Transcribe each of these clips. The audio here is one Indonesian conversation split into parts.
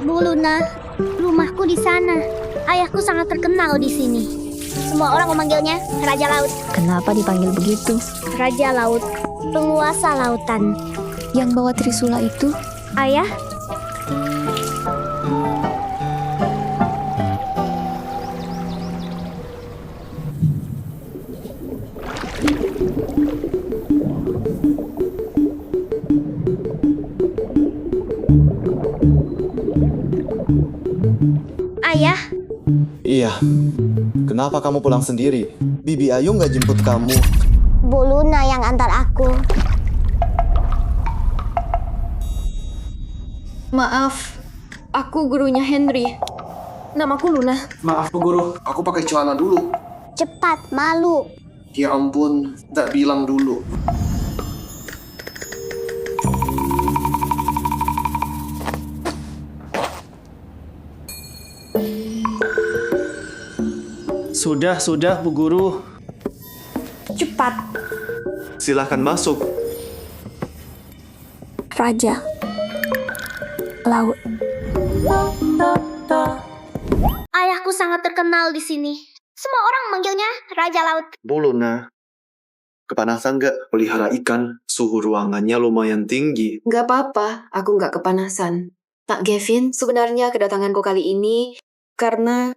Bu Luna, rumahku di sana. Ayahku sangat terkenal di sini. Semua orang memanggilnya Raja Laut. Kenapa dipanggil begitu? Raja Laut, penguasa lautan. Yang bawa Trisula itu? Ayah, ayah, Iya. Kenapa kamu pulang sendiri? Bibi Ayu nggak jemput kamu. Bu Luna yang antar aku. Maaf, aku gurunya Henry. Namaku Luna. Maaf Bu Guru, aku pakai celana dulu. Cepat, malu. Ya ampun, tak bilang dulu. Sudah, Bu Guru. Cepat. Silahkan masuk. Raja Laut. Ayahku sangat terkenal di sini. Semua orang manggilnya Raja Laut. Bu Luna, kepanasan nggak pelihara ikan? Suhu ruangannya lumayan tinggi. Gak apa-apa, aku gak kepanasan. Pak Gavin, sebenarnya kedatanganku kali ini karena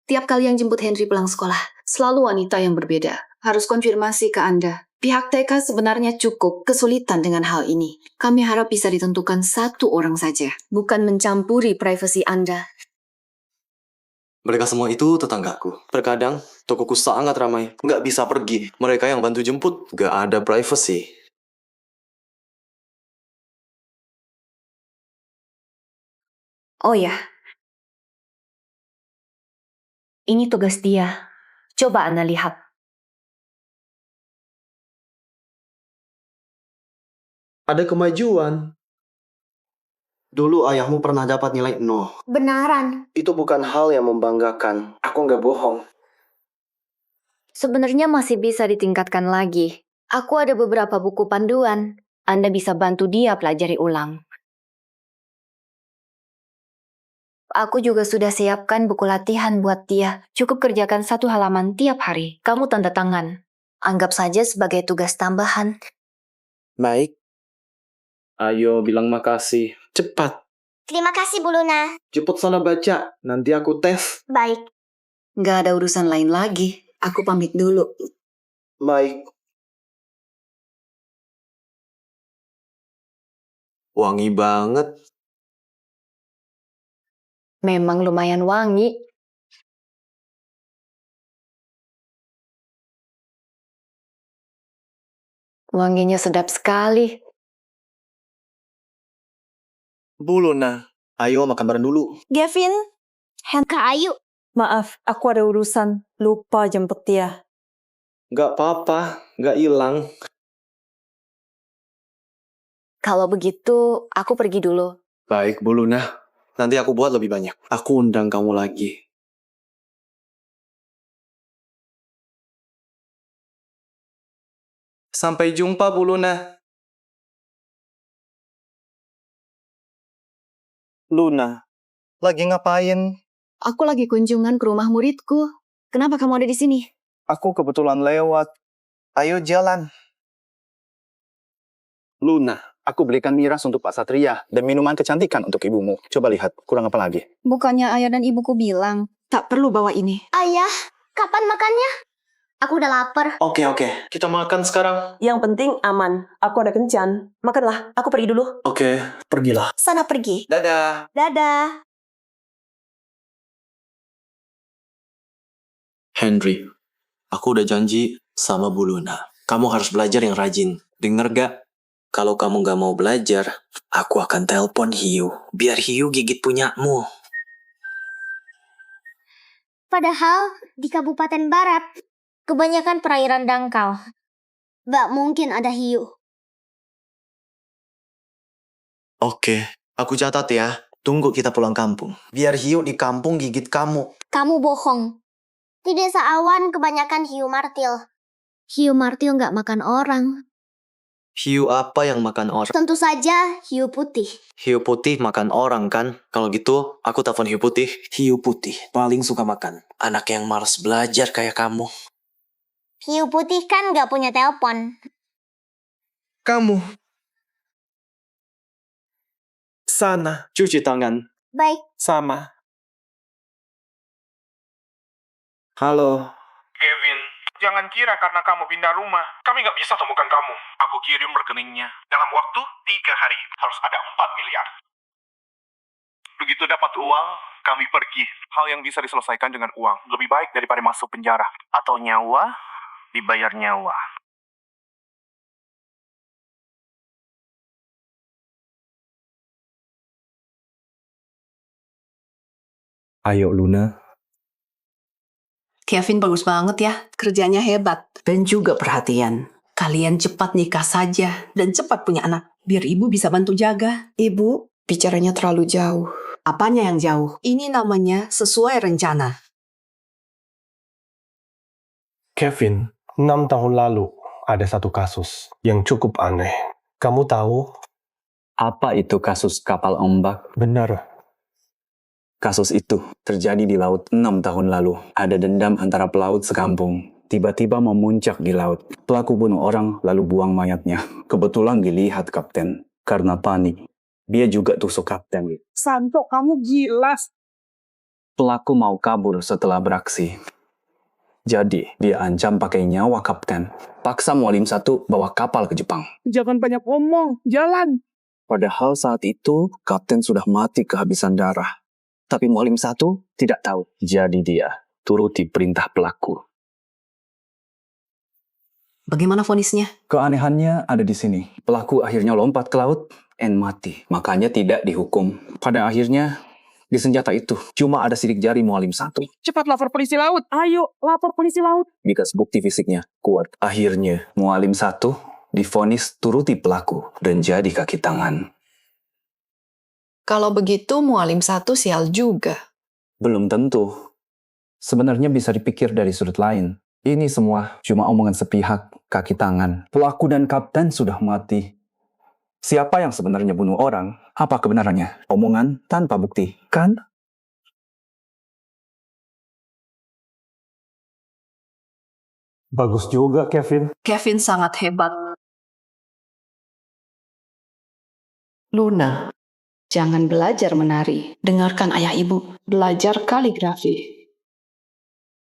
tiap kali yang jemput Henry pulang sekolah, selalu wanita yang berbeda. Harus konfirmasi ke Anda. Pihak TK sebenarnya cukup kesulitan dengan hal ini. Kami harap bisa ditentukan satu orang saja, bukan mencampuri privasi Anda. Mereka semua itu tetanggaku. Terkadang tokoku sangat ramai, nggak bisa pergi. Mereka yang bantu jemput, nggak ada privacy. Oh ya, ini tugas dia. Coba Anda lihat. Ada kemajuan. Dulu ayahmu pernah dapat nilai 0. Benaran. Itu bukan hal yang membanggakan. Aku nggak bohong. Sebenarnya masih bisa ditingkatkan lagi. Aku ada beberapa buku panduan. Anda bisa bantu dia pelajari ulang. Aku juga sudah siapkan buku latihan buat dia. Cukup kerjakan 1 halaman tiap hari. Kamu tanda tangan. Anggap saja sebagai tugas tambahan. Baik. Ayo bilang makasih. Cepat. Terima kasih, Bu Luna. Cepet sana baca. Nanti aku tes. Baik. Nggak ada urusan lain lagi. Aku pamit dulu. Baik. Wangi banget. Memang lumayan wangi. Wanginya sedap sekali. Bu Luna, ayo makan bareng dulu. Gavin, Kak Ayu. maaf, aku ada urusan. Lupa jemput dia. Gak apa-apa, gak hilang. Kalau begitu, aku pergi dulu. Baik, Bu Luna. Nanti aku buat lebih banyak. Aku undang kamu lagi. Sampai jumpa, Bu Luna. Luna, lagi ngapain? Aku lagi kunjungan ke rumah muridku. Kenapa kamu ada di sini? Aku kebetulan lewat. Ayo jalan. Luna, aku belikan miras untuk Pak Satria dan minuman kecantikan untuk ibumu. Coba lihat, kurang apa lagi? Bukannya ayah dan ibuku bilang, Tak perlu bawa ini. Ayah, kapan makannya? Aku udah lapar. Oke. Kita makan sekarang. yang penting aman. Aku ada kencan. Makanlah, aku pergi dulu. Oke, pergilah. Sana pergi. Dadah. Dadah. Henry, aku udah janji sama Bu Luna. Kamu harus belajar yang rajin. Dengar gak? Kalau kamu gak mau belajar, aku akan telepon Hiu. Biar Hiu gigit punyamu. Padahal di Kabupaten Barat, kebanyakan perairan dangkal. Gak mungkin ada hiu. Oke, aku catat ya. Tunggu kita pulang kampung. Biar hiu di kampung gigit kamu. Kamu bohong. Di desa Awan kebanyakan hiu martil. Hiu martil gak makan orang. Hiu apa yang makan orang? Tentu saja hiu putih. Hiu putih makan orang kan? Kalau gitu, aku telepon hiu putih. Hiu putih paling suka makan. Anak yang malas belajar kayak kamu. Hiu putih kan nggak punya telepon. Kamu. Sana. Cuci tangan. Baik. Sama. Halo. Kevin, jangan kira karena kamu pindah rumah, kami nggak bisa temukan kamu. Aku kirim rekeningnya. Dalam waktu 3 hari, harus ada 4 miliar. Begitu dapat uang, kami pergi. Hal yang bisa diselesaikan dengan uang. Lebih baik daripada masuk penjara. Atau nyawa, dibayar nyawa. Ayo Luna. Kevin bagus banget ya, kerjanya hebat. Dan juga perhatian. Kalian cepat nikah saja dan cepat punya anak. Biar ibu bisa bantu jaga. Ibu, bicaranya terlalu jauh. Apanya yang jauh? Ini namanya sesuai rencana. Kevin, 6 tahun lalu ada satu kasus yang cukup aneh. Kamu tahu? Apa itu kasus kapal ombak? Benar. Kasus itu terjadi di laut 6 tahun lalu. Ada dendam antara pelaut sekampung. Tiba-tiba memuncak di laut. Pelaku bunuh orang lalu buang mayatnya. Kebetulan dilihat kapten. Karena panik, dia juga tusuk kapten. Santo, kamu gila. Pelaku mau kabur setelah beraksi. Jadi, dia ancam pakai nyawa kapten. Paksa Mualim 1 bawa kapal ke Jepang. Jangan banyak ngomong, jalan. Padahal saat itu, kapten sudah mati kehabisan darah. Tapi Mualim 1 tidak tahu. Jadi dia turuti perintah pelaku. Bagaimana vonisnya? Keanehannya ada di sini. Pelaku akhirnya lompat ke laut dan mati. Makanya tidak dihukum. Pada akhirnya, di senjata itu cuma ada sidik jari Mualim 1. Cepat lapor polisi laut. Ayo, lapor polisi laut. Because bukti fisiknya kuat. Akhirnya, Mualim 1 divonis turuti pelaku dan jadi kaki tangan. Kalau begitu, Mualim 1 sial juga. Belum tentu. Sebenarnya bisa dipikir dari sudut lain. Ini semua cuma omongan sepihak, kaki tangan. Pelaku dan kapten sudah mati. Siapa yang sebenarnya bunuh orang? Apa kebenarannya? Omongan tanpa bukti, kan? Bagus juga, Kevin. Kevin sangat hebat. Luna, jangan belajar menari. Dengarkan ayah ibu. Belajar kaligrafi.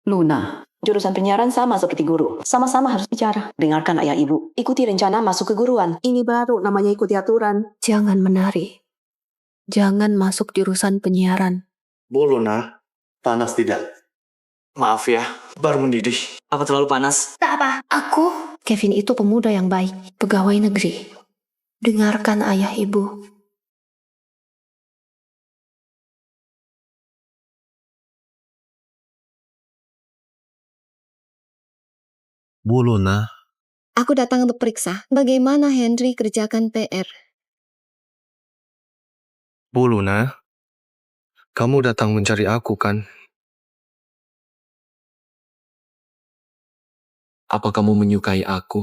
Luna, jurusan penyiaran sama seperti guru. Sama-sama harus bicara. Dengarkan ayah ibu. Ikuti rencana masuk keguruan. Ini baru namanya ikuti aturan. Jangan menari. Jangan masuk jurusan penyiaran. Bu Luna, panas tidak? Maaf ya, Baru mendidih. apa terlalu panas? Tak apa. Aku, Kevin itu pemuda yang baik, pegawai negeri. Dengarkan ayah ibu. Bu Luna, Aku datang untuk periksa bagaimana Henry kerjakan PR. Bu Luna, kamu datang mencari aku kan? Apa kamu menyukai aku?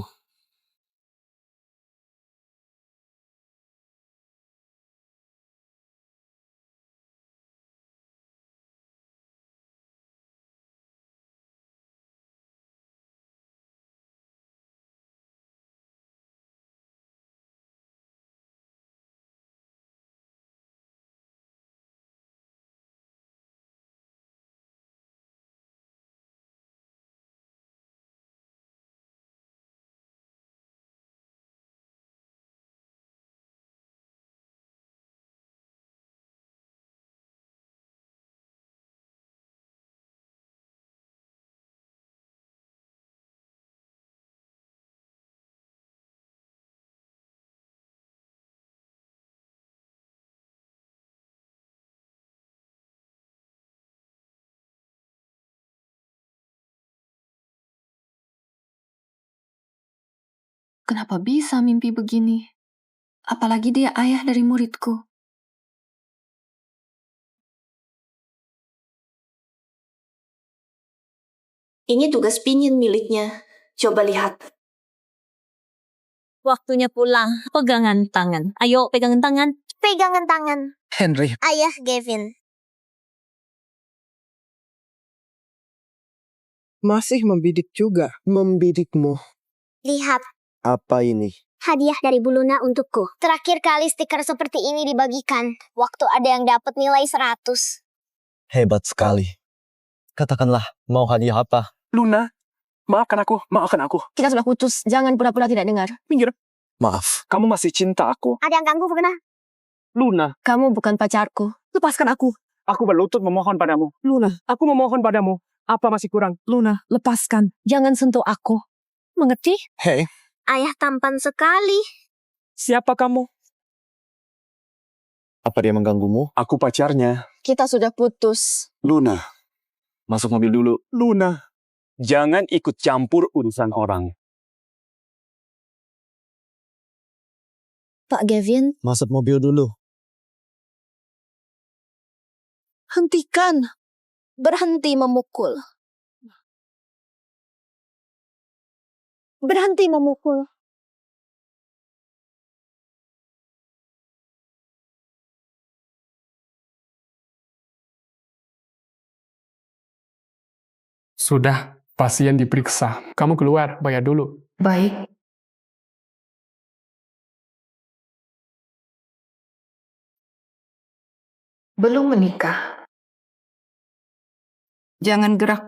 Kenapa bisa mimpi begini? Apalagi dia ayah dari muridku. Ini tugas pinyin miliknya. Coba lihat. Waktunya pulang. Pegangan tangan. Ayo, pegangan tangan. Pegangan tangan. Henry, Ayah Gavin. Masih membidik juga. Membidikmu. Lihat, Apa ini? hadiah dari Bu Luna untukku. Terakhir kali stiker seperti ini dibagikan. Waktu ada yang dapat nilai 100. Hebat sekali. Katakanlah, mau hadiah apa? Luna, maafkan aku, maafkan aku. Kita sudah putus, jangan pura-pura tidak dengar. Minggir, Maaf. kamu masih cinta aku. Ada yang ganggu, Bruna? Luna, Kamu bukan pacarku. Lepaskan aku. aku berlutut memohon padamu. Luna, aku memohon padamu. Apa masih kurang? Luna, lepaskan. Jangan sentuh aku. Mengerti? Hei, Ayah tampan sekali. Siapa kamu? apa dia mengganggumu? Aku pacarnya. Kita sudah putus. Luna, masuk mobil dulu. Luna, jangan ikut campur urusan orang. Pak Gavin, Masuk mobil dulu. hentikan. Berhenti memukul. Berhenti memukul. Sudah, pasien diperiksa. Kamu keluar, bayar dulu. Baik. Belum menikah. Jangan gerak.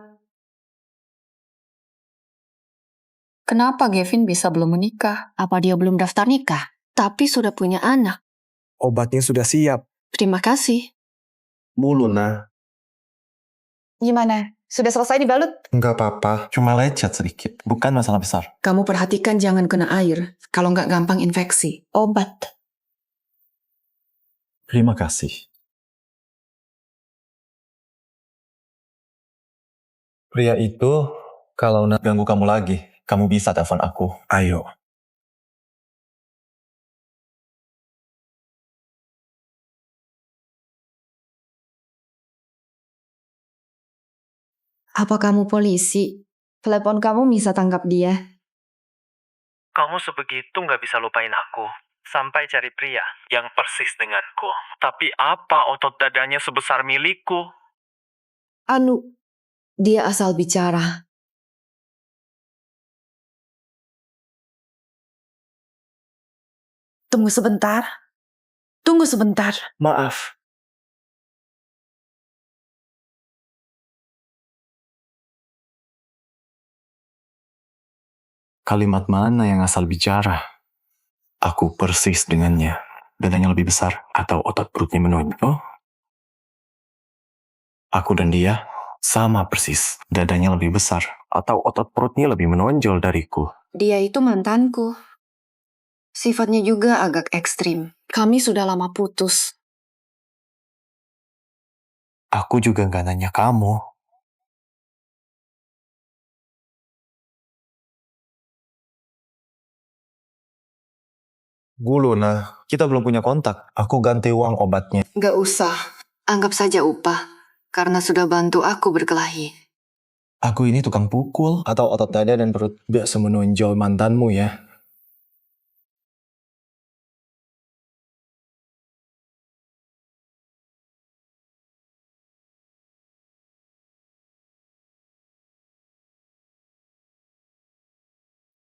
Kenapa Gavin bisa belum menikah? Apa dia belum daftar nikah? Tapi sudah punya anak. Obatnya sudah siap. Terima kasih. Bu Luna, Gimana? Sudah selesai dibalut? Enggak apa-apa, cuma lecet sedikit. Bukan masalah besar. Kamu perhatikan jangan kena air. Kalau nggak gampang infeksi. Obat. Terima kasih. Pria itu, kalau nak ganggu kamu lagi, kamu bisa telepon aku. Ayo. Apa kamu polisi? Telepon kamu bisa tangkap dia. Kamu sebegitu nggak bisa lupain aku. Sampai cari pria yang persis denganku. Tapi apa otot dadanya sebesar milikku? Dia asal bicara. Tunggu sebentar. Tunggu sebentar. Maaf. Kalimat mana yang asal bicara? Aku persis dengannya. Dadanya lebih besar atau otot perutnya menonjol? Aku dan dia sama persis. Dadanya lebih besar atau otot perutnya lebih menonjol dariku. Dia itu mantanku. Sifatnya juga agak ekstrim. Kami sudah lama putus. Aku juga gak nanya kamu. Bu Luna, kita belum punya kontak. Aku ganti uang obatnya. Gak usah. Anggap saja upah. Karena sudah bantu aku berkelahi. Aku ini tukang pukul atau otot dada dan perut biasa menonjol mantanmu ya.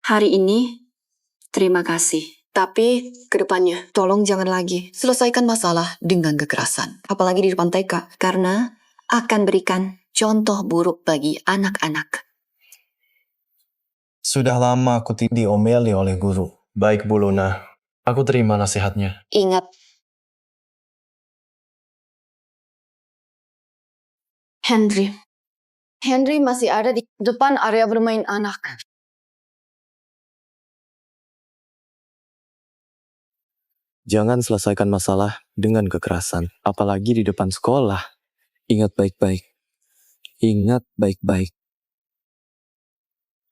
Hari ini, terima kasih. Tapi, kedepannya, tolong jangan lagi selesaikan masalah dengan kekerasan. Apalagi di depan TK. Karena akan berikan contoh buruk bagi anak-anak. Sudah lama aku diomeli oleh guru. Baik Bu Luna, aku terima nasihatnya. Ingat, Henry masih ada di depan area bermain anak. Jangan selesaikan masalah dengan kekerasan, apalagi di depan sekolah. Ingat baik-baik. Ingat baik-baik.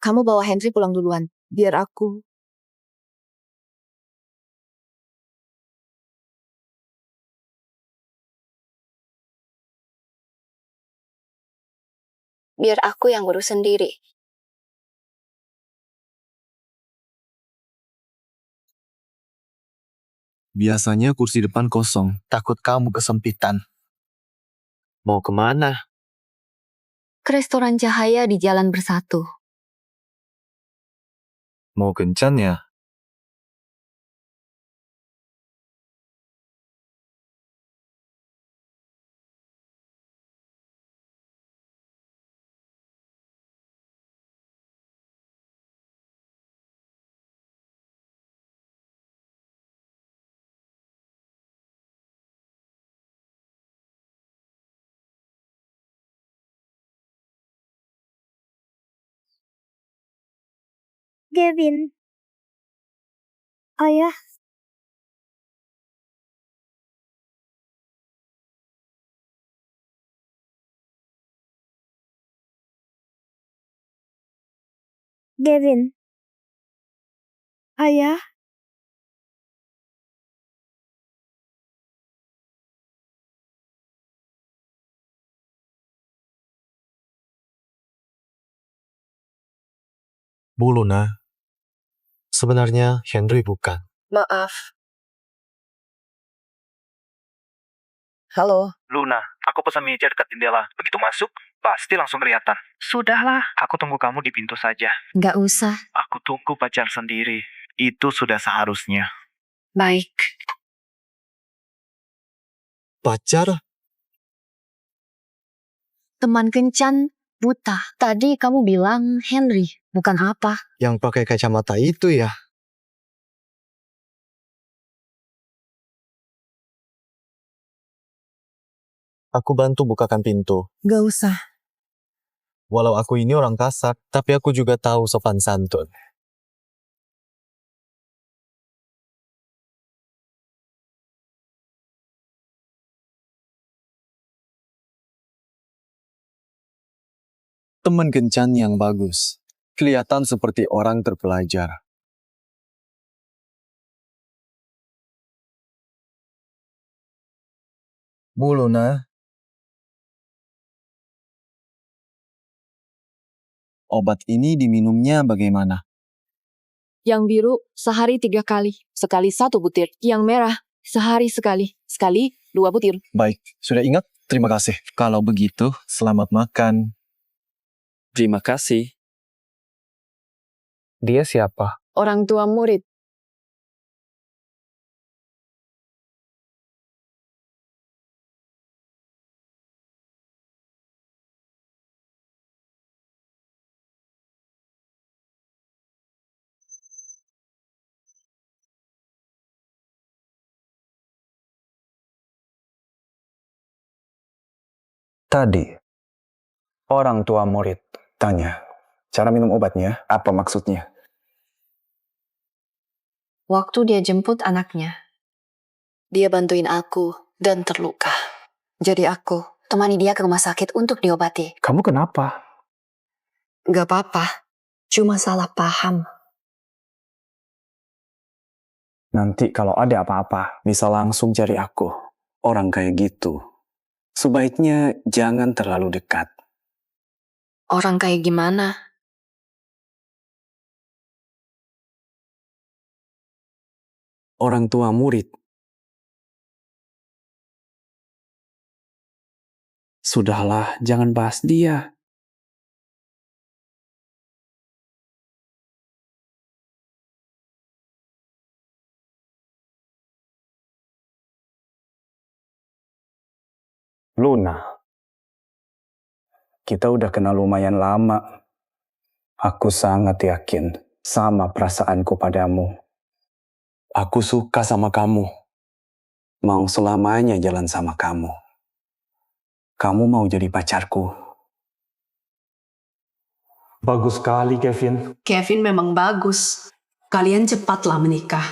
Kamu bawa Henry pulang duluan. Biar aku. Biar aku yang urus sendiri. Biasanya kursi depan kosong. Takut kamu kesempitan. Mau kemana? Ke restoran Cahaya di Jalan Bersatu. Mau kencan ya? Gavin. Ayah. Gavin. Ayah. Bu Luna, sebenarnya Henry bukan. Maaf. Halo. Luna, aku pesan meja dekat jendela. Begitu masuk, pasti langsung kelihatan. Sudahlah, aku tunggu kamu di pintu saja. Nggak usah. Aku tunggu pacar sendiri. Itu sudah seharusnya. Baik. Pacar? Teman kencan buta. Tadi kamu bilang Henry, bukan apa? Yang pakai kacamata itu ya? Aku bantu bukakan pintu. Gak usah. Walau aku ini orang kasar, tapi aku juga tahu sopan santun. Teman kencan yang bagus. Kelihatan seperti orang terpelajar. Bu Luna, obat ini diminumnya bagaimana? Yang biru sehari 3 kali. Sekali 1 butir. Yang merah sehari sekali. Sekali 2 butir. Baik, sudah ingat? Terima kasih. Kalau begitu, selamat makan. Terima kasih. Dia siapa? Orang tua murid. Tadi, orang tua murid tanya, cara minum obatnya apa maksudnya? Waktu dia jemput anaknya, dia bantuin aku dan terluka. Jadi aku temani dia ke rumah sakit untuk diobati. Kamu kenapa? Gak apa-apa, cuma salah paham. Nanti kalau ada apa-apa, bisa langsung cari aku. Orang kayak gitu, sebaiknya jangan terlalu dekat. Orang kayak gimana? Orang tua murid. Sudahlah, jangan bahas dia. Luna, kita udah kenal lumayan lama. Aku sangat yakin sama perasaanku padamu. Aku suka sama kamu. Mau selamanya jalan sama kamu. Kamu mau jadi pacarku. Bagus sekali, Kevin. Kevin memang bagus. Kalian cepatlah menikah.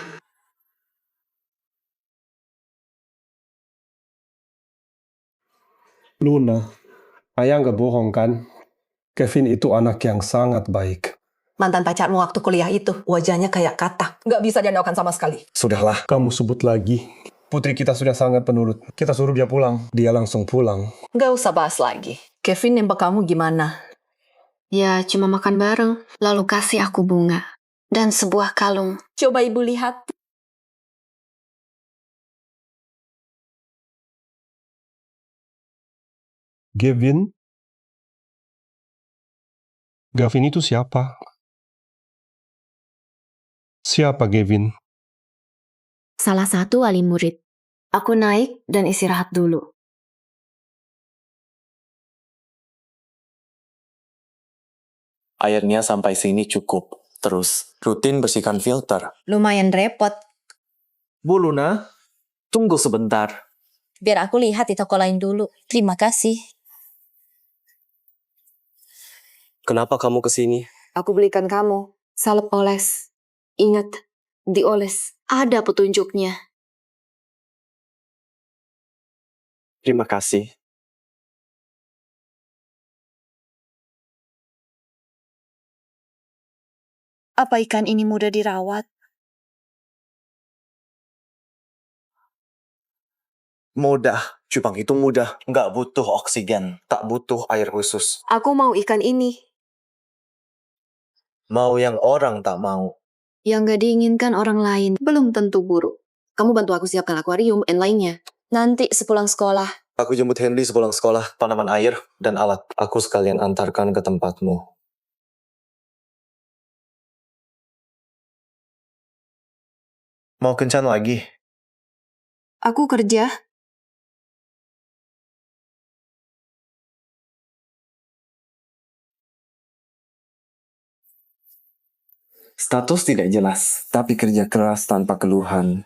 Luna, ayah nggak bohong kan? Kevin itu anak yang sangat baik. Mantan pacarmu waktu kuliah itu, wajahnya kayak katak. Nggak bisa diandalkan sama sekali. Sudahlah, kamu sebut lagi. Putri kita sudah sangat penurut. Kita suruh dia pulang. Dia langsung pulang. Nggak usah bahas lagi. Kevin nembak kamu gimana? Ya, cuma makan bareng. Lalu kasih aku bunga. Dan sebuah kalung. Coba ibu lihat. Gavin? Gavin itu siapa? Siapa Gavin? Salah satu wali murid. Aku naik dan istirahat dulu. Airnya sampai sini cukup. Terus, rutin bersihkan filter. Lumayan repot. Bu Luna, tunggu sebentar. Biar aku lihat di toko lain dulu. Terima kasih. Kenapa kamu kesini? Aku belikan kamu salep oles. Ingat, dioles. Ada petunjuknya. Terima kasih. Apa ikan ini mudah dirawat? Mudah. Cupang itu mudah. Nggak butuh oksigen. Tak butuh air khusus. Aku mau ikan ini. Mau yang orang tak mau. Yang gak diinginkan orang lain belum tentu buruk. Kamu bantu aku siapkan akuarium dan lainnya. Nanti sepulang sekolah. Aku jemput Henry sepulang sekolah. Tanaman air dan alat. Aku sekalian antarkan ke tempatmu. Mau kencan lagi? Aku kerja. Status tidak jelas, tapi kerja keras tanpa keluhan.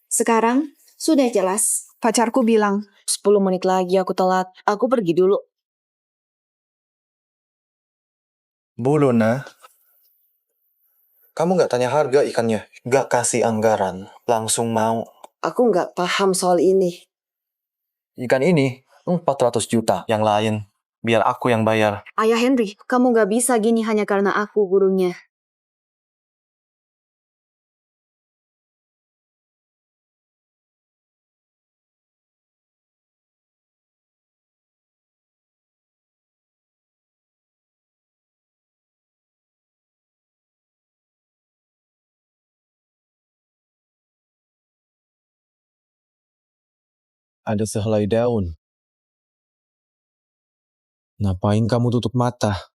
Sekarang sudah jelas. Pacarku bilang, 10 menit lagi aku telat. Aku pergi dulu. Bu Luna, kamu nggak tanya harga ikannya? Nggak kasih anggaran. Langsung mau. Aku nggak paham soal ini. Ikan ini 400 juta. Yang lain, biar aku yang bayar. Ayah Henry, kamu nggak bisa gini hanya karena aku gurunya. Ada sehelai daun. Ngapain kamu tutup mata?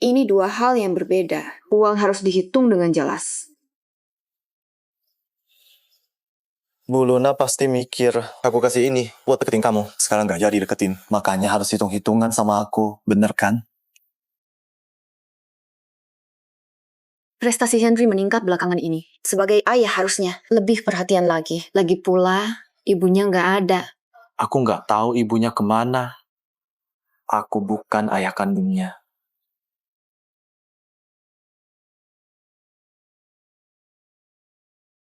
Ini dua hal yang berbeda. Uang harus dihitung dengan jelas. Bu Luna pasti mikir, aku kasih ini buat deketin kamu. Sekarang nggak jadi deketin. Makanya harus hitung-hitungan sama aku. Bener kan? Prestasi Henry meningkat belakangan ini. Sebagai ayah harusnya lebih perhatian lagi. Lagi pula, ibunya nggak ada. Aku nggak tahu ibunya kemana. Aku bukan ayah kandungnya.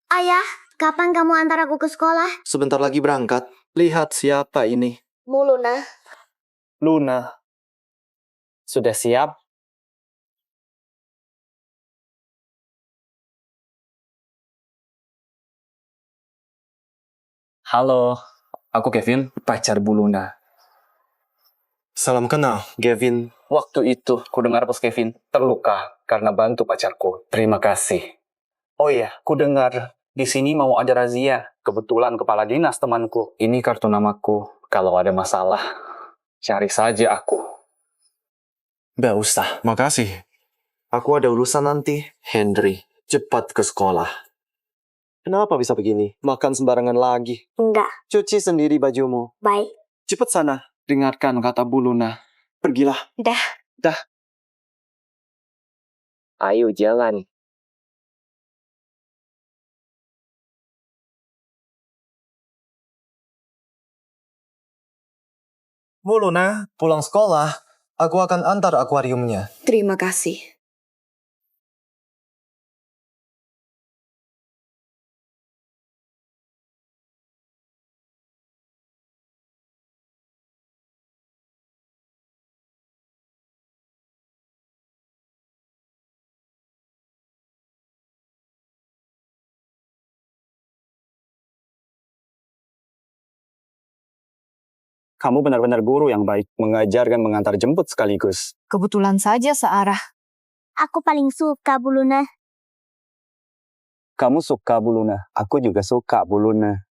Ayah, kapan kamu antar aku ke sekolah? Sebentar lagi berangkat. Lihat siapa ini. Bu Luna. Luna. Sudah siap? Halo, aku Kevin, pacar Bu Luna. Salam kenal, Gavin. Waktu itu, ku dengar bos Kevin terluka karena bantu pacarku. Terima kasih. Oh iya, ku dengar di sini mau ada razia. Kebetulan kepala dinas temanku. Ini kartu namaku. Kalau ada masalah, cari saja aku. Nggak usah. Makasih. Aku ada urusan nanti. Henry, cepat ke sekolah. Kenapa bisa begini? Makan sembarangan lagi. Enggak. Cuci sendiri bajumu. Baik. Cepat sana. Dengarkan kata Bu Luna. Pergilah. Dah. Dah. Ayo jalan. Bu Luna, pulang sekolah. Aku akan antar akuariumnya. Terima kasih. Kamu benar-benar guru yang baik, mengajar dan mengantar jemput sekaligus. Kebetulan saja searah. Aku paling suka Bu Luna. Kamu suka Bu Luna, aku juga suka Bu Luna.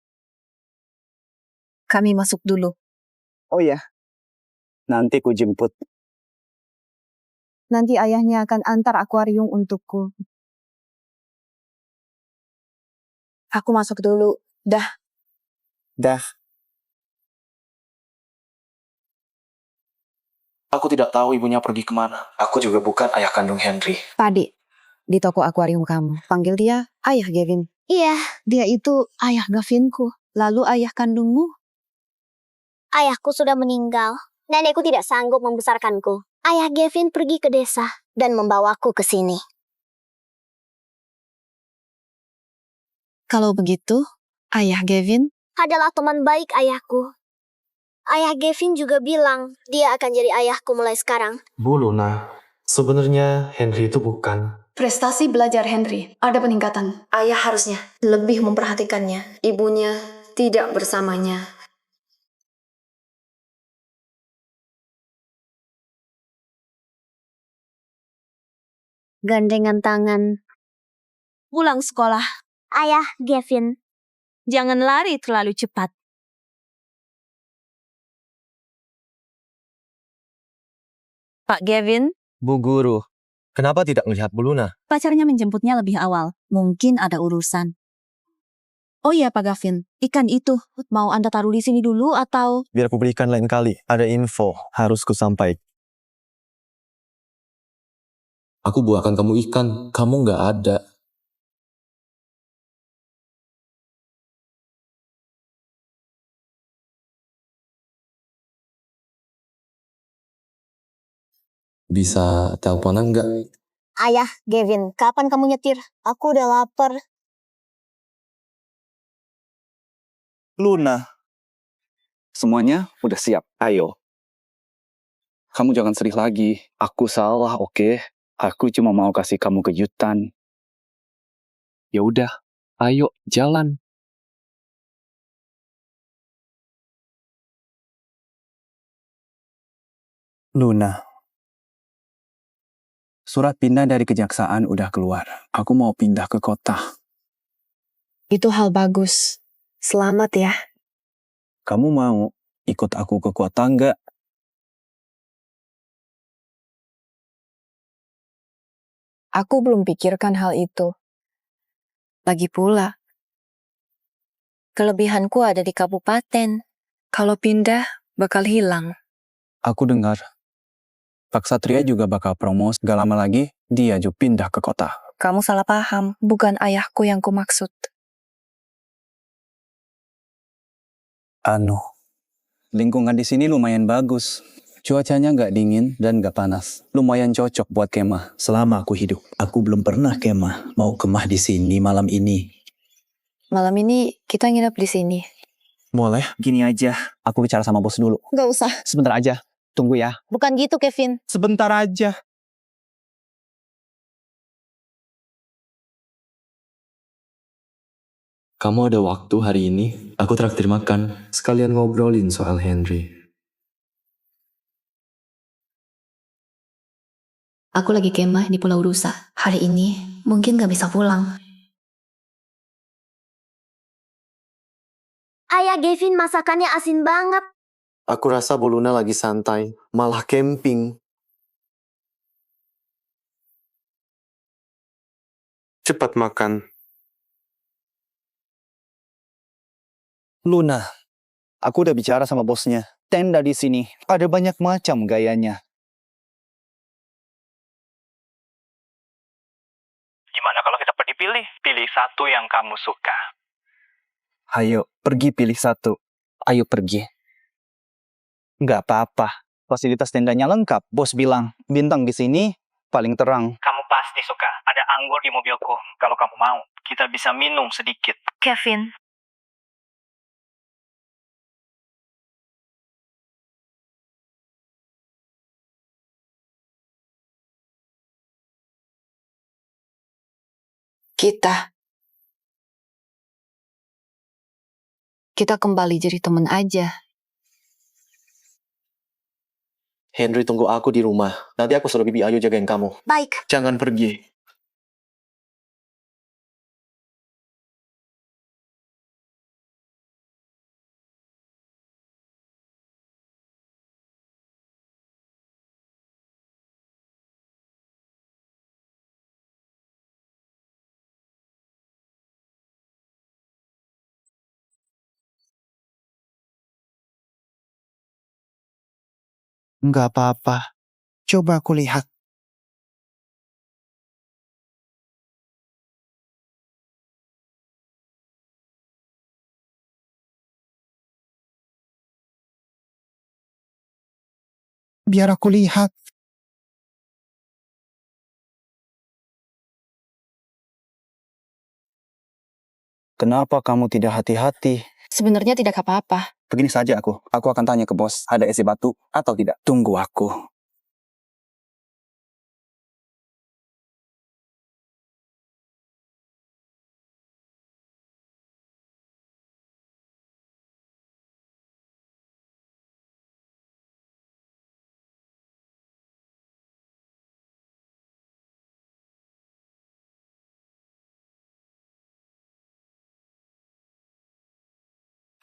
Kami masuk dulu. Oh ya, nanti ku jemput. Nanti ayahnya akan antar akuarium untukku. Aku masuk dulu. Dah. Dah. Aku tidak tahu ibunya pergi kemana. Aku juga bukan ayah kandung Henry. Padi, di toko akuarium kamu. Panggil dia ayah Gavin. Iya, Dia itu ayah Gavinku. Lalu ayah kandungmu. ayahku sudah meninggal. Nenekku tidak sanggup membesarkanku. Ayah Gavin pergi ke desa dan membawaku ke sini. Kalau begitu, ayah Gavin Adalah teman baik ayahku. Ayah Gavin juga bilang dia akan jadi ayahku mulai sekarang. Bu Luna, sebenarnya Henry itu bukan. prestasi belajar Henry ada peningkatan. Ayah harusnya lebih memperhatikannya. Ibunya tidak bersamanya. Gandengan tangan. Pulang sekolah. Ayah Gavin. Jangan lari terlalu cepat. Pak Gavin, Bu Guru, kenapa tidak melihat Bu Luna? pacarnya menjemputnya lebih awal. Mungkin ada urusan. Oh iya Pak Gavin, ikan itu mau Anda taruh di sini dulu atau... Biar aku belikan lain kali. Ada info harus ku sampaikan. Aku buahkan kamu ikan, kamu nggak ada. Bisa teleponan nggak? Ayah Gavin, kapan kamu nyetir? Aku udah lapar. Luna, semuanya udah siap. Ayo. Kamu jangan sedih lagi. Aku salah, oke? Aku cuma mau kasih kamu kejutan. Ya udah, ayo jalan. Luna, surat pindah dari kejaksaan udah keluar. Aku mau pindah ke kota. Itu hal bagus. Selamat ya. Kamu mau ikut aku ke kota nggak? Aku belum pikirkan hal itu. Lagi pula, kelebihanku ada di kabupaten. Kalau pindah, bakal hilang. Aku dengar Pak Satria juga bakal promosi. Gak lama lagi, dia juga pindah ke kota. Kamu salah paham, bukan ayahku yang kumaksud. Lingkungan di sini lumayan bagus. Cuacanya nggak dingin dan nggak panas. Lumayan cocok buat kemah. Selama aku hidup, aku belum pernah kemah. Mau kemah di sini malam ini. Malam ini kita nginep di sini. Boleh? Gini aja, aku bicara sama bos dulu. Gak usah. Sebentar aja, tunggu ya. Bukan gitu, Kevin. Sebentar aja. Kamu ada waktu hari ini? Aku traktir makan. Sekalian ngobrolin soal Henry. Aku lagi kemah di Pulau Rusa. Hari ini mungkin gak bisa pulang. Ayah Gavin masakannya asin banget. Aku rasa Bu Luna lagi santai, malah camping. Cepat makan. Luna, aku udah bicara sama bosnya. Tenda di sini ada banyak macam gayanya. Gimana kalau kita pergi pilih? Pilih satu yang kamu suka. Ayo, pergi pilih satu. Ayo pergi. Nggak apa-apa. Fasilitas tendanya lengkap. Bos bilang, bintang di sini paling terang. Kamu pasti suka. Ada anggur di mobilku. Kalau kamu mau, kita bisa minum sedikit. Kevin, Kita kembali jadi teman aja. Henry tunggu aku di rumah. Nanti aku suruh Bibi Ayu jagain kamu. Baik. Jangan pergi. Nggak apa-apa. Coba aku lihat. Biar aku lihat. Kenapa kamu tidak hati-hati? Sebenarnya tidak apa-apa. Begini saja aku akan tanya ke bos, ada isi batu atau tidak. Tunggu aku.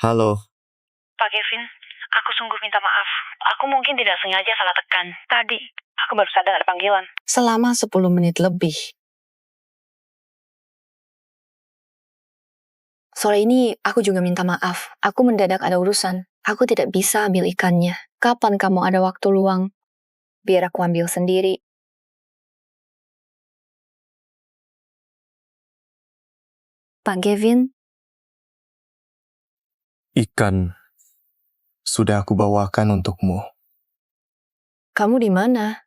Halo. Pak Kevin, aku sungguh minta maaf. Aku mungkin tidak sengaja salah tekan. Tadi, aku baru sadar ada panggilan. Selama 10 menit lebih. Sore ini aku juga minta maaf. Aku mendadak ada urusan. Aku tidak bisa ambil ikannya. Kapan kamu ada waktu luang? Biar aku ambil sendiri. Pak Kevin, Ikan sudah aku bawakan untukmu. kamu di mana?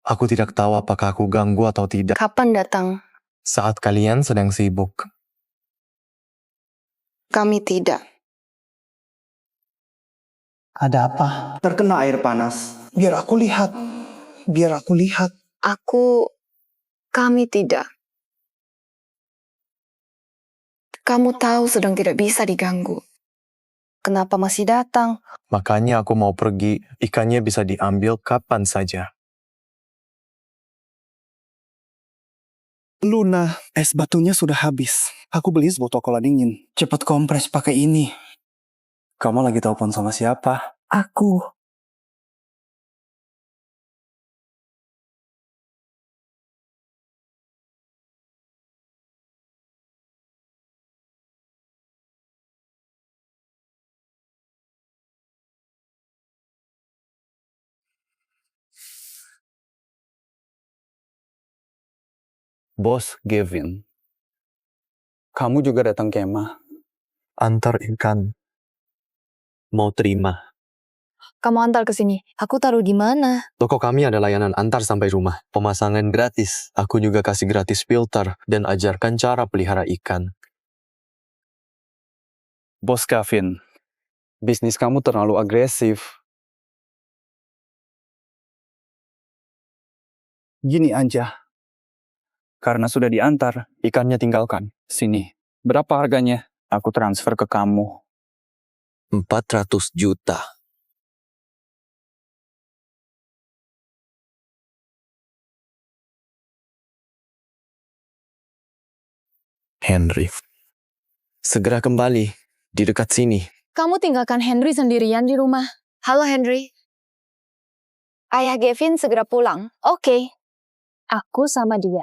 Aku tidak tahu apakah aku ganggu atau tidak. Kapan datang? Saat kalian sedang sibuk. Kami tidak. Ada apa? Terkena air panas. Biar aku lihat. Biar aku lihat. Kami tidak. Kamu tahu sedang tidak bisa diganggu. Kenapa masih datang? Makanya aku mau pergi. Ikannya bisa diambil kapan saja. Luna, es batunya sudah habis. Aku beli sebotol cola dingin. Cepat kompres pakai ini. Kamu lagi telepon sama siapa? Aku. Bos Gavin. Kamu juga datang kemah. Antar ikan. Mau terima. Kamu antar ke sini. Aku taruh di mana? Toko kami ada layanan antar sampai rumah. Pemasangan gratis. Aku juga kasih gratis filter dan ajarkan cara pelihara ikan. Bos Gavin, bisnis kamu terlalu agresif. Gini aja. Karena sudah diantar, ikannya tinggalkan. Sini. Berapa harganya? Aku transfer ke kamu. 400 juta. Henry. Segera kembali. Di dekat sini. Kamu tinggalkan Henry sendirian di rumah. Halo Henry. Ayah Gavin segera pulang. Oke. Aku sama dia.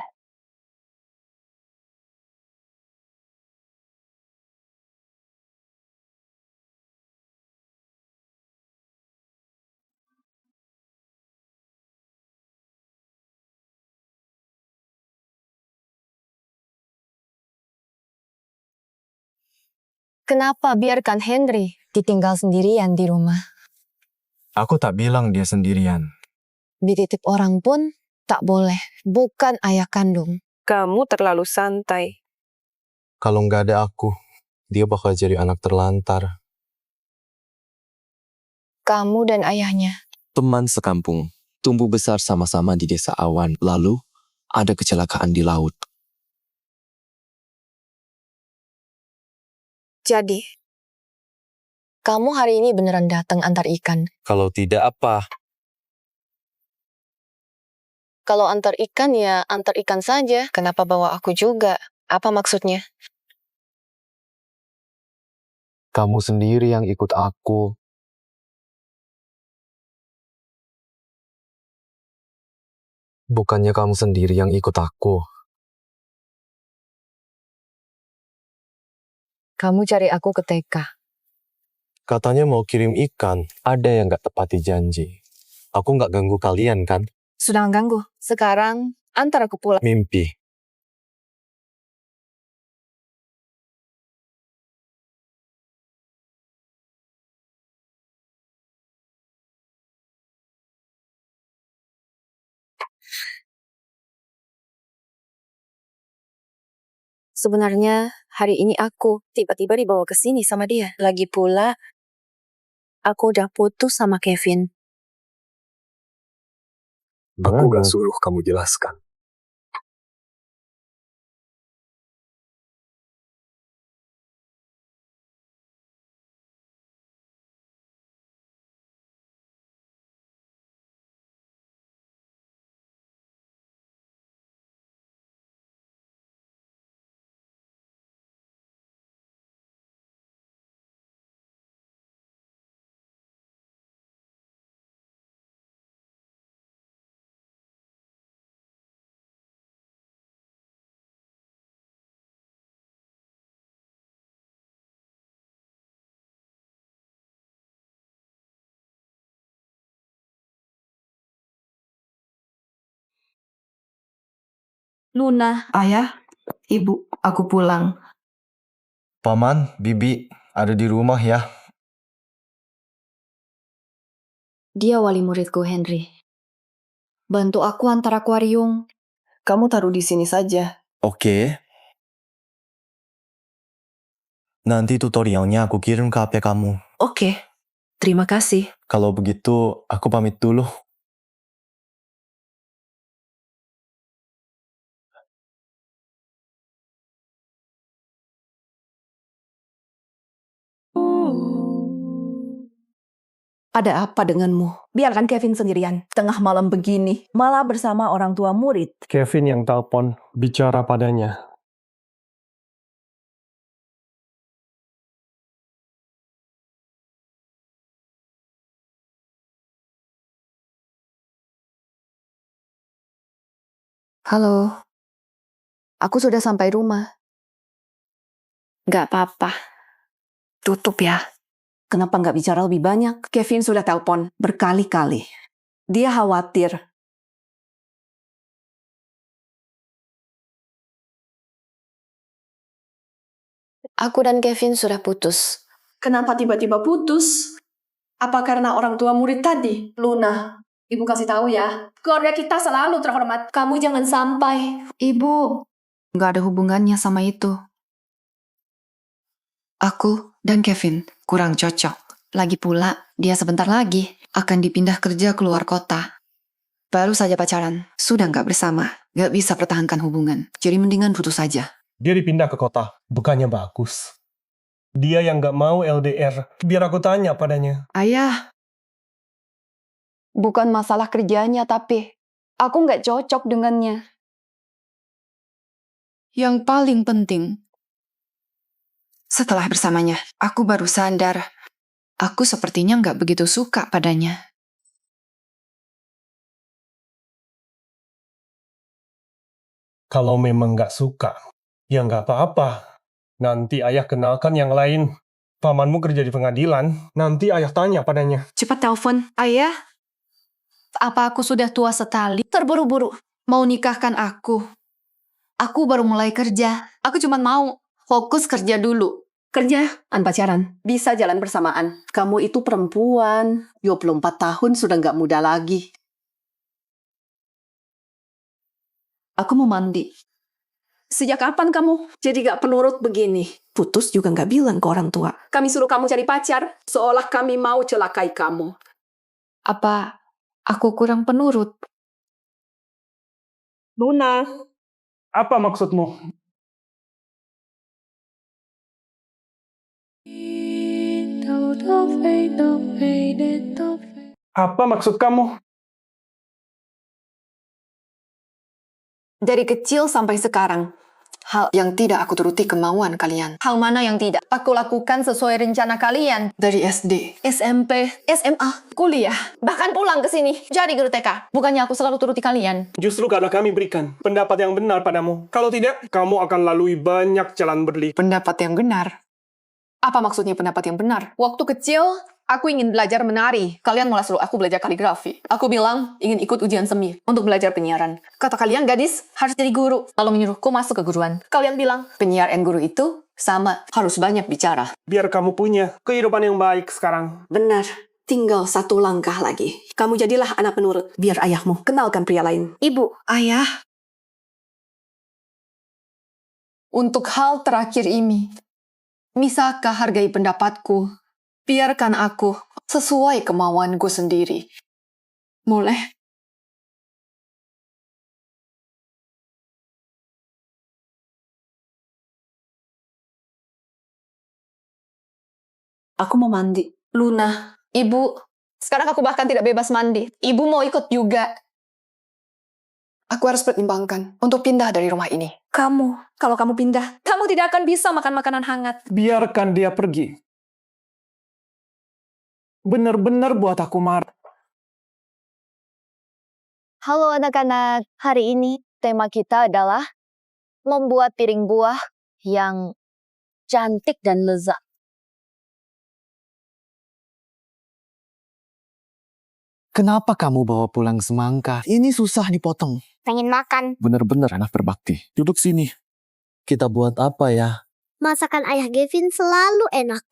Kenapa biarkan Henry ditinggal sendirian di rumah? Aku tak bilang dia sendirian. Dititip orang pun tak boleh. Bukan ayah kandung. Kamu terlalu santai. Kalau nggak ada aku, dia bakal jadi anak terlantar. Kamu dan ayahnya. Teman sekampung, tumbuh besar sama-sama di desa awan, lalu ada kecelakaan di laut. Jadi, kamu hari ini beneran datang antar ikan? Kalau tidak apa? Kalau antar ikan ya antar ikan saja. Kenapa bawa aku juga? Apa maksudnya? Kamu sendiri yang ikut aku. Bukannya kamu sendiri yang ikut aku. Kamu cari aku ke TK. Katanya mau kirim ikan. Ada yang nggak tepati janji. Aku nggak ganggu kalian kan? Sudah ganggu. Sekarang antar aku pulang. Mimpi. Sebenarnya hari ini aku tiba-tiba dibawa ke sini sama dia. Lagi pula, aku udah putus sama Kevin. Aku gak suruh kamu jelaskan. Luna. Ayah, ibu, aku pulang. Paman, Bibi, ada di rumah ya. Dia wali muridku, Henry. Bantu aku antar akuarium. Kamu taruh di sini saja. Oke. Nanti tutorialnya aku kirim ke HP kamu. Oke, terima kasih. Kalau begitu, aku pamit dulu. Ada apa denganmu? Biarkan Kevin sendirian. Tengah malam begini, malah bersama orang tua murid. Kevin yang telepon, bicara padanya. Halo. Aku sudah sampai rumah. Gak apa-apa. Tutup ya. Kenapa nggak bicara lebih banyak? Kevin sudah telepon berkali-kali. Dia khawatir. Aku dan Kevin sudah putus. Kenapa tiba-tiba putus? Apa karena orang tua murid tadi? Luna, ibu kasih tahu ya. Keluarga kita selalu terhormat. Kamu jangan sampai. Ibu. Gak ada hubungannya sama itu. Aku dan Kevin kurang cocok. Lagi pula, dia sebentar lagi akan dipindah kerja keluar kota. Baru saja pacaran, sudah nggak bersama. Nggak bisa pertahankan hubungan. Jadi mendingan putus saja. Dia dipindah ke kota, bukannya bagus. Dia yang gak mau LDR. Biar aku tanya padanya. Ayah. Bukan masalah kerjanya, tapi aku nggak cocok dengannya. Yang paling penting, setelah bersamanya, aku baru sadar, aku sepertinya nggak begitu suka padanya. Kalau memang gak suka, ya gak apa-apa. Nanti ayah kenalkan yang lain. Pamanmu kerja di pengadilan, nanti ayah tanya padanya. Cepat telepon. Ayah, apa aku sudah tua sekali? Terburu-buru mau nikahkan aku. Aku baru mulai kerja. Aku cuma mau fokus kerja dulu. Kerja, pacaran, bisa jalan bersamaan. Kamu itu perempuan, 24 tahun sudah nggak muda lagi. Aku mau mandi. Sejak kapan kamu jadi gak penurut begini? Putus juga nggak bilang ke orang tua. Kami suruh kamu cari pacar, seolah kami mau celakai kamu. Apa aku kurang penurut? Luna, apa maksudmu? Apa maksud kamu? Dari kecil sampai sekarang, hal yang tidak aku turuti kemauan kalian. Hal mana yang tidak? Aku lakukan sesuai rencana kalian. Dari SD, SMP, SMA, kuliah, bahkan pulang ke sini. Jadi guru TK. Bukannya aku selalu turuti kalian. Justru karena kami berikan pendapat yang benar padamu. Kalau tidak, kamu akan lalui banyak jalan berliku. Pendapat yang benar? Apa maksudnya pendapat yang benar? Waktu kecil, aku ingin belajar menari. Kalian malah suruh aku belajar kaligrafi. Aku bilang ingin ikut ujian semi untuk belajar penyiaran. Kata kalian, gadis, harus jadi guru. Lalu menyuruhku masuk ke guruan. Kalian bilang, penyiar dan guru itu sama, harus banyak bicara. Biar kamu punya kehidupan yang baik sekarang. Benar. Tinggal satu langkah lagi. Kamu jadilah anak penurut. Biar ayahmu kenalkan pria lain. Ibu, Ayah, Untuk hal terakhir ini, bisakah hargai pendapatku? Biarkan aku sesuai kemauanku sendiri. Boleh? aku mau mandi. Luna, ibu, sekarang aku bahkan tidak bebas mandi. Ibu mau ikut juga. Aku harus pertimbangkan untuk pindah dari rumah ini. Kalau kamu pindah, kamu tidak akan bisa makan makanan hangat. Biarkan dia pergi. Benar-benar buat aku marah. halo anak-anak. Hari ini tema kita adalah membuat piring buah yang cantik dan lezat. Kenapa kamu bawa pulang semangka? Ini susah dipotong. Pengen makan. Bener-bener anak berbakti. Duduk sini. Kita buat apa ya? Masakan ayah Gavin selalu enak.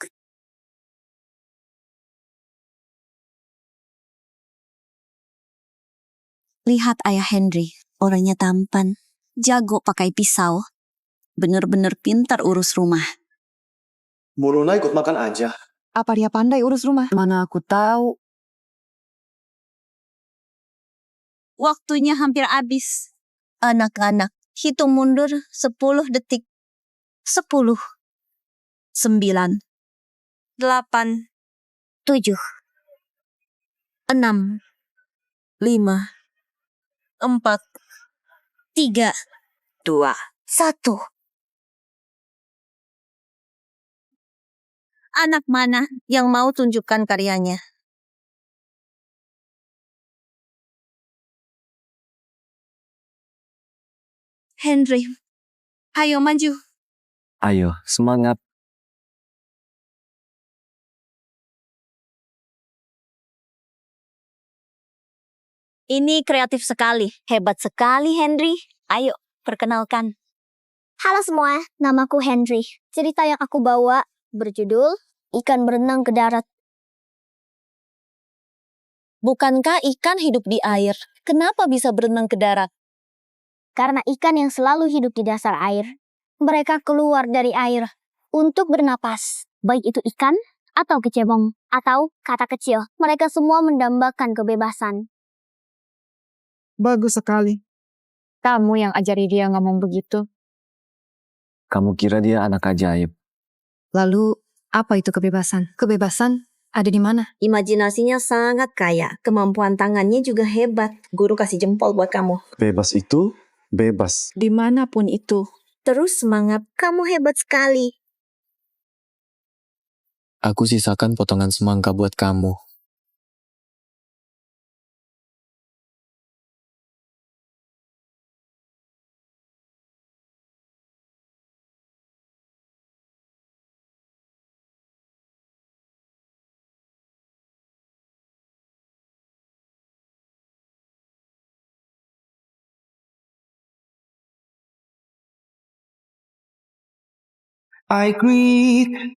Lihat ayah Henry, orangnya tampan, jago pakai pisau, bener-bener pintar urus rumah. Muluna ikut makan aja. Apa dia pandai urus rumah? Mana aku tahu. Waktunya hampir habis. Anak-anak, hitung mundur 10 detik. 10, 9, 8, 7, 6, 5, 4, 3, 2, 1. Anak mana yang mau tunjukkan karyanya? Henry, ayo maju. Ayo, semangat. Ini kreatif sekali. Hebat sekali, Henry. Ayo, perkenalkan. Halo semua, namaku Henry. Cerita yang aku bawa berjudul Ikan Berenang ke Darat. Bukankah ikan hidup di air? Kenapa bisa berenang ke darat? Karena ikan yang selalu hidup di dasar air, mereka keluar dari air untuk bernapas. Baik itu ikan, atau kecebong, atau kata kecil. Mereka semua mendambakan kebebasan. Bagus sekali. Kamu yang ajari dia ngomong begitu. Kamu kira dia anak ajaib. Lalu, apa itu kebebasan? Kebebasan ada di mana? Imajinasinya sangat kaya. Kemampuan tangannya juga hebat. Guru kasih jempol buat kamu. Bebas itu, bebas. Dimanapun itu. Terus semangat. Kamu hebat sekali. Aku sisakan potongan semangka buat kamu. I greet